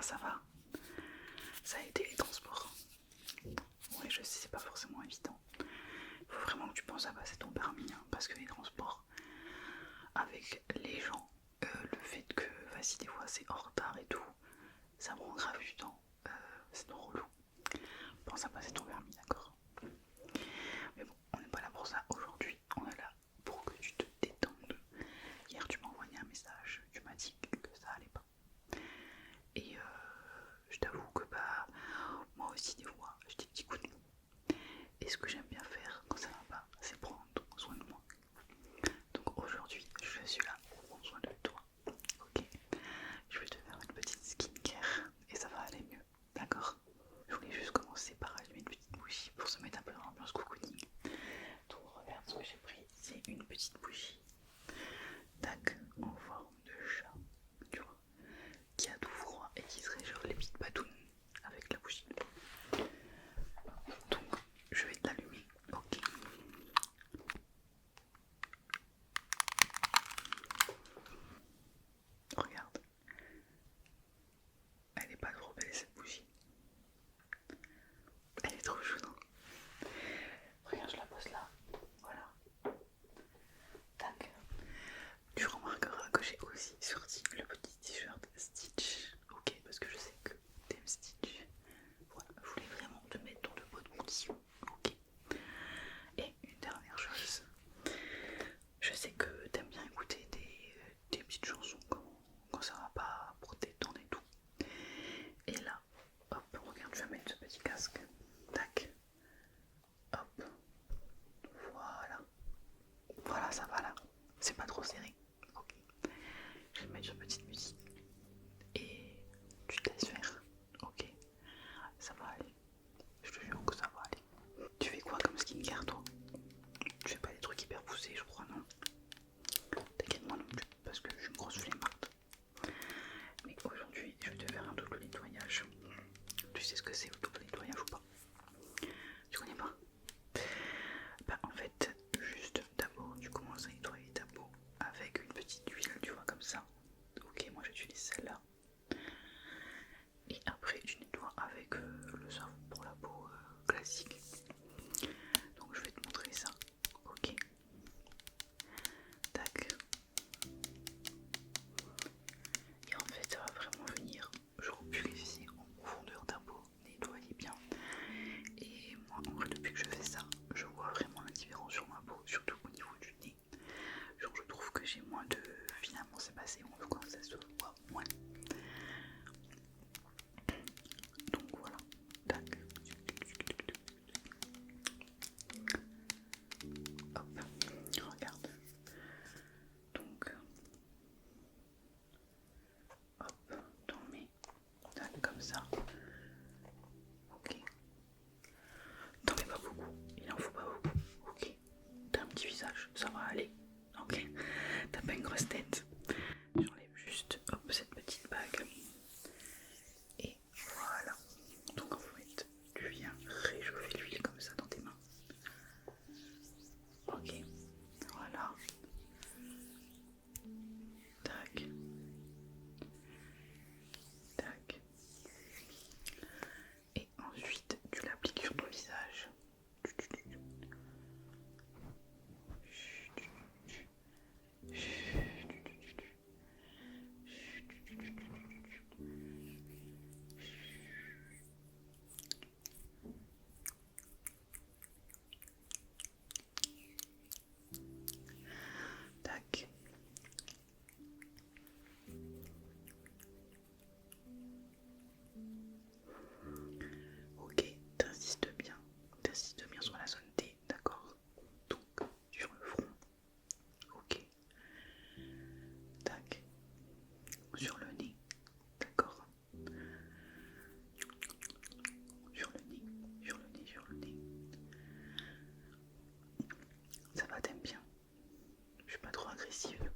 ça va. Ça a été les transports. Ouais, je sais, c'est pas forcément évident. Il faut vraiment que tu penses à passer ton permis, hein, parce que les transports, avec les gens, le fait que, vas-y, des fois c'est en retard et tout, ça prend grave du temps. C'est trop relou. Pense à passer ton permis, d'accord? Mais bon, on n'est pas là pour ça aujourd'hui. On est là pour que tu te détendes. Hier, tu m'as envoyé un message. Tu m'as dit que ça allait pas. Et je t'avoue que moi aussi des fois j'ai des petits coups de mou. Et ce que j'aime bien faire quand ça va pas, c'est prendre soin de moi. Donc aujourd'hui je suis là pour prendre soin de toi. Ok, je vais te faire une petite skincare et ça va aller mieux, d'accord? Je voulais juste commencer par allumer une petite bougie pour se mettre un peu dans l'ambiance cocooning. Donc regarde ce que j'ai pris, c'est une petite bougie, tac, en forme de chat, tu vois, qui a tout froid et qui se réchauffe les petites patounes avec la bougie. Donc je vais l'allumer, ok. Regarde, elle est pas trop belle cette bougie. Elle est trop chaude. Regarde, je la pose là, voilà. Tac. Tu remarqueras que j'ai aussi sorti le petit t-shirt Stitch, ok, parce que je sais que t'aimes Stitch. Voilà, je voulais vraiment te mettre dans de bonnes conditions, ok. Et une dernière chose, je sais que t'aimes bien écouter des petites chansons quand ça va pas pour te détendre et tout. Et là, hop, regarde, je vais mettre ce petit casque, tac, hop, voilà. Voilà, ça va là, c'est pas trop serré, ok. Je vais mettre une petite musique et tu te laisses faire, ok. Ça va aller, je te jure que ça va aller. Tu fais quoi comme skincare toi? Tu fais pas des trucs hyper poussés je crois, non? T'inquiète, moi non plus, parce que je suis une grosse flemmarde. Mais aujourd'hui je vais te faire un double nettoyage. Tu sais ce que c'est le double nettoyage ou pas? Tu connais pas? Bah en fait, juste d'abord tu commences à nettoyer ta peau avec une petite huile, tu vois, comme ça. Ok, moi j'utilise celle-là. Et après tu nettoies avec le savon pour la peau classique. Donc je vais te montrer ça, ok. Tac. Et en fait ça va vraiment venir genre purifier en profondeur ta peau, nettoyer bien. Et moi en vrai depuis que je fais ça, je vois vraiment la différence sur ma peau, surtout au niveau du nez. Genre je trouve que j'ai moins de... Finalement c'est passé, en tout cas ça se voit moins. Donc voilà, tac. Hop, regarde. Donc, hop, t'en mets, tac, comme ça. Ok. T'en mets pas beaucoup, il en faut pas beaucoup. Ok. T'as un petit visage, ça va aller. Ok. T'as pas une grosse tête. J'enlève juste, hop, cette petite bague. Et voilà. Donc en fait, tu viens réchauffer l'huile comme ça dans tes mains. Ok. Voilà. Tac. Tac. Et ensuite, tu l'appliques sur ton visage. Tac. Ok, t'insistes bien sur la zone T, d'accord? Donc, sur le front. Ok. Tac. Sur le nez, d'accord? Sur le nez, sur le nez, sur le nez. Ça va, t'aimes bien? Je suis pas trop agressive.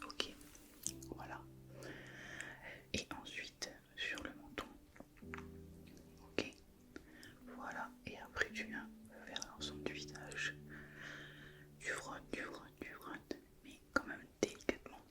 Ok, voilà. Et ensuite, sur le menton. Ok, voilà. Et après, tu viens vers l'ensemble du visage. Tu frottes, mais quand même délicatement.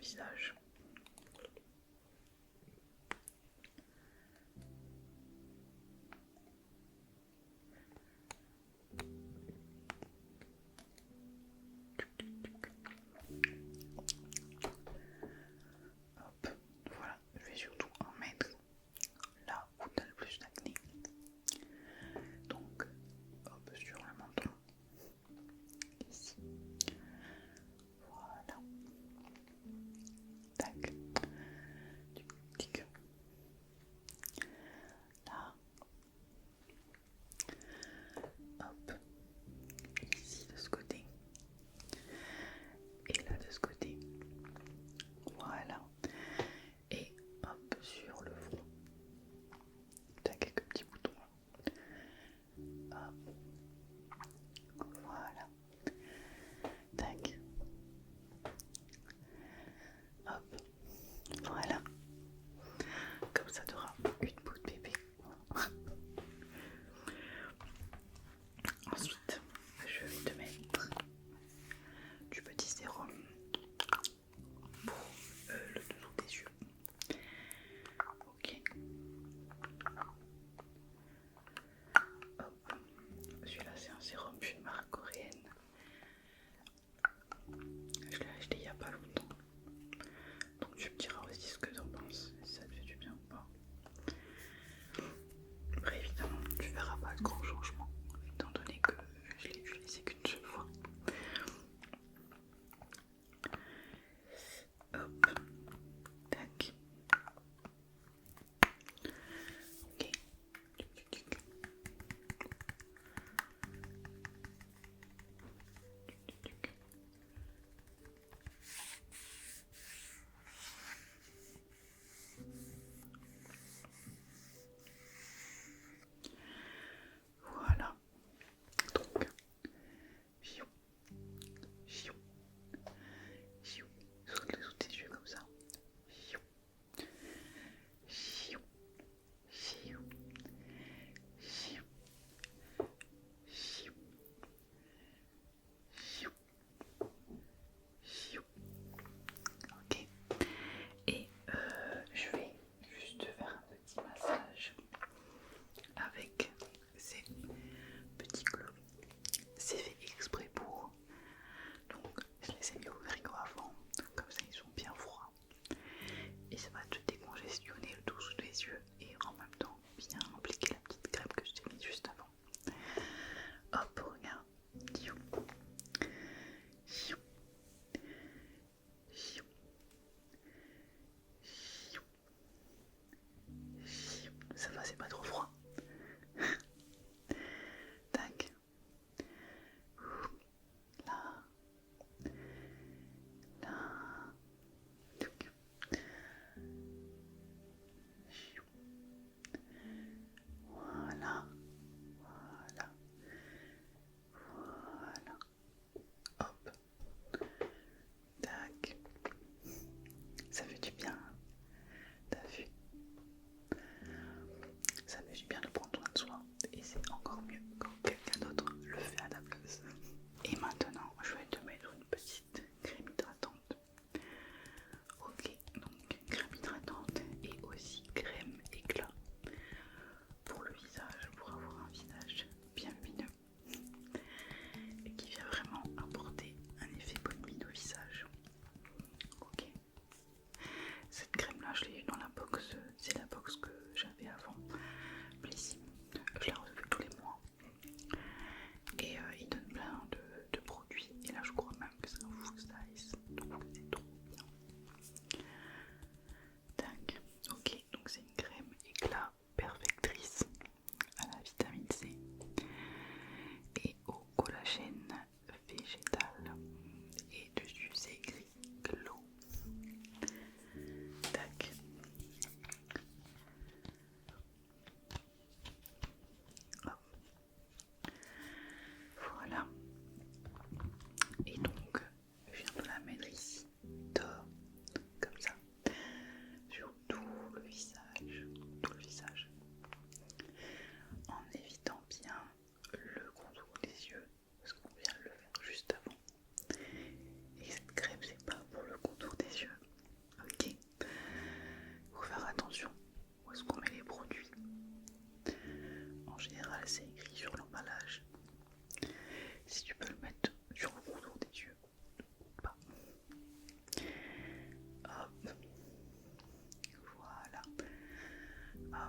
visage. Hop, voilà, je vais surtout en mettre là où t'as le plus d'acné. Donc, hop, sur le menton, ici. Voilà.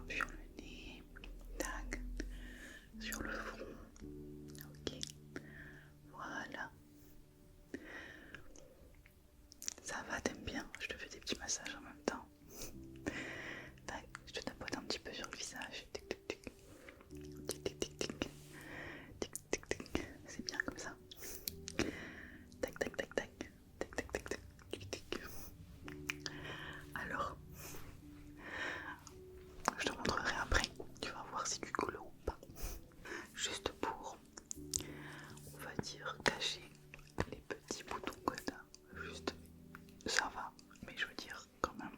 sur le nez, tac, sur le front, ok, voilà. Ça va, t'aimes bien? Je te fais des petits massages en même temps. Tac, je te tapote un petit peu sur le visage. Tic tic tic. Tic tic tic tic. Tic tic tic. C'est bien comme ça. Tac tac tac tac. Tac tac tac tac. Tic tic. Alors, je te montrerai après. Tu vas voir si tu colles ou pas. Juste pour, on va dire, cacher les petits boutons que t'as. Juste, ça va. Mais je veux dire, quand même,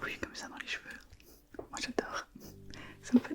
bouilles comme ça dans les cheveux. Moi j'adore. Ça me fait